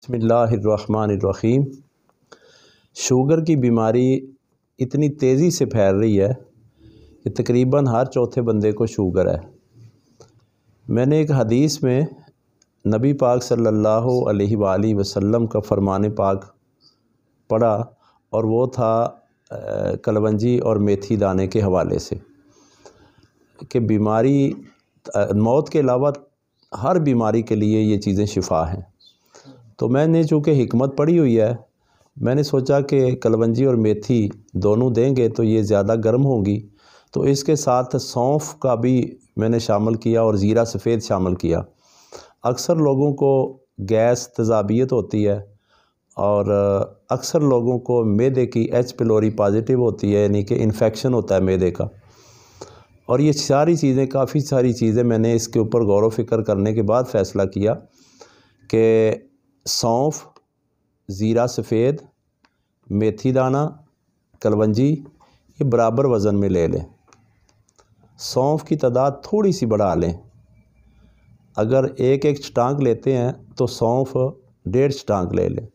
بسم اللہ الرحمن الرحیم۔ شوگر کی بیماری اتنی تیزی سے پھیل رہی ہے کہ تقریباً ہر چوتھے بندے کو شوگر ہے۔ میں نے ایک حدیث میں نبی پاک صلی اللہ علیہ وآلہ وسلم کا فرمان پاک پڑھا، اور وہ تھا کلونجی اور میتھی دانے کے حوالے سے کہ بیماری موت کے علاوہ ہر بیماری کے لیے یہ چیزیں شفا ہیں۔ تو میں نے چونکہ حکمت پڑھی ہوئی ہے، میں نے سوچا کہ کلونجی اور میتھی دونوں دیں گے تو یہ زیادہ گرم ہوں گی، تو اس کے ساتھ سونف کا بھی میں نے شامل کیا اور زیرہ سفید شامل کیا۔ اکثر لوگوں کو گیس تیزابیت ہوتی ہے، اور اکثر لوگوں کو معدے کی ایچ پیلوری پازیٹیو ہوتی ہے، یعنی کہ انفیکشن ہوتا ہے معدے کا۔ اور یہ کافی ساری چیزیں میں نے اس کے اوپر غور و فکر کرنے کے بعد فیصلہ کیا کہ سونف، زیرہ سفید، میتھی دانہ، کلونجی یہ برابر وزن میں لے لیں۔ سونف کی تعداد تھوڑی سی بڑھا لیں، اگر ایک چٹانک لیتے ہیں تو سونف 1.5 چٹانک لے لیں،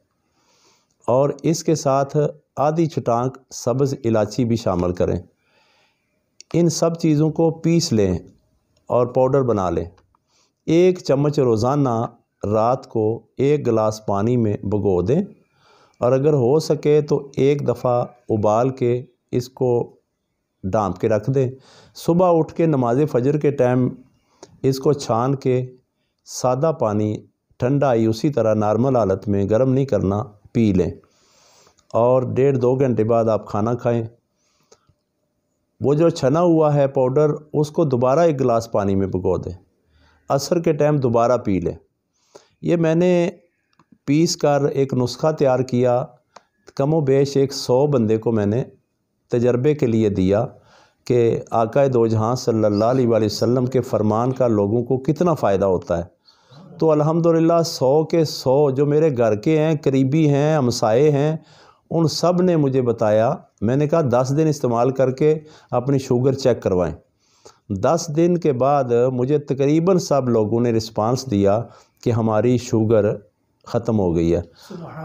اور اس کے ساتھ آدھی چٹانک سبز الائچی بھی شامل کریں۔ ان سب چیزوں کو پیس لیں اور پاؤڈر بنا لیں۔ 1 چمچ روزانہ رات کو 1 گلاس پانی میں بھگو دیں، اور اگر ہو سکے تو 1 دفعہ ابال کے اس کو ڈانپ کے رکھ دیں۔ صبح اٹھ کے نماز فجر کے ٹائم اس کو چھان کے سادہ پانی ٹھنڈا ہی اسی طرح نارمل حالت میں، گرم نہیں کرنا، پی لیں، اور 1.5-2 گھنٹے بعد آپ کھانا کھائیں۔ وہ جو چھنا ہوا ہے پاؤڈر، اس کو دوبارہ 1 گلاس پانی میں بھگو دیں، عصر کے ٹائم دوبارہ پی لیں۔ یہ میں نے پیس کر ایک نسخہ تیار کیا، کم و بیش 100 بندے کو میں نے تجربے کے لیے دیا کہ آقا دو جہاں صلی اللہ علیہ وآلہ وسلم کے فرمان کا لوگوں کو کتنا فائدہ ہوتا ہے۔ تو الحمدللہ 100 کے 100 جو میرے گھر کے ہیں، قریبی ہیں، ہمسائے ہیں، ان سب نے مجھے بتایا۔ میں نے کہا 10 دن استعمال کر کے اپنی شوگر چیک کروائیں۔ 10 دن کے بعد مجھے تقریباً سب لوگوں نے رسپانس دیا کہ ہماری شوگر ختم ہو گئی ہے۔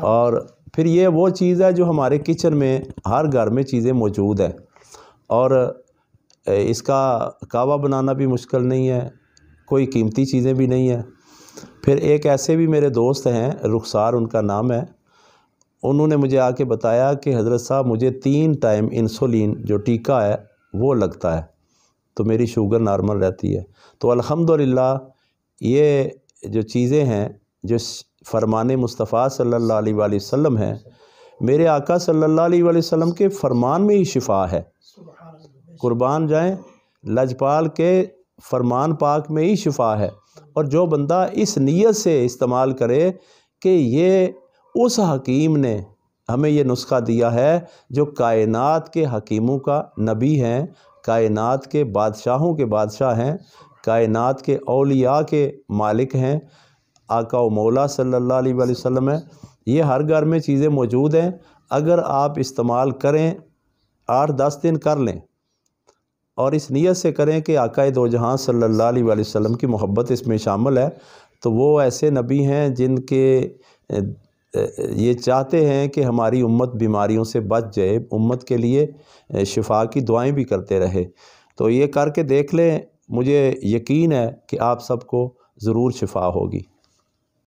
اور پھر یہ وہ چیز ہے جو ہمارے کچن میں ہر گھر میں چیزیں موجود ہیں، اور اس کا کعوہ بنانا بھی مشکل نہیں ہے، کوئی قیمتی چیزیں بھی نہیں ہیں۔ پھر ایک ایسے بھی میرے دوست ہیں، رخسار ان کا نام ہے، انہوں نے مجھے آ کے بتایا کہ حضرت صاحب مجھے 3 ٹائم انسولین جو ٹیکہ ہے وہ لگتا ہے، تو میری شوگر نارمل رہتی ہے۔ تو الحمدللہ یہ جو چیزیں ہیں جو فرمان مصطفیٰ صلی اللہ علیہ وآلہ وسلم ہیں، میرے آقا صلی اللہ علیہ وآلہ وسلم کے فرمان میں ہی شفا ہے۔ قربان جائیں، لجپال کے فرمان پاک میں ہی شفا ہے۔ اور جو بندہ اس نیت سے استعمال کرے کہ یہ اس حکیم نے ہمیں یہ نسخہ دیا ہے جو کائنات کے حکیموں کا نبی ہیں، کائنات کے بادشاہوں کے بادشاہ ہیں، کائنات کے اولیاء کے مالک ہیں، آقا و مولا صلی اللہ علیہ وآلہ وسلم ہے۔ یہ ہر گھر میں چیزیں موجود ہیں، اگر آپ استعمال کریں، 8-10 دن کر لیں، اور اس نیت سے کریں کہ آقا دو جہاں صلی اللہ علیہ وآلہ وسلم کی محبت اس میں شامل ہے، تو وہ ایسے نبی ہیں جن کے یہ چاہتے ہیں کہ ہماری امت بیماریوں سے بچ جائے، امت کے لیے شفا کی دعائیں بھی کرتے رہے۔ تو یہ کر کے دیکھ لیں، مجھے یقین ہے کہ آپ سب کو ضرور شفا ہوگی۔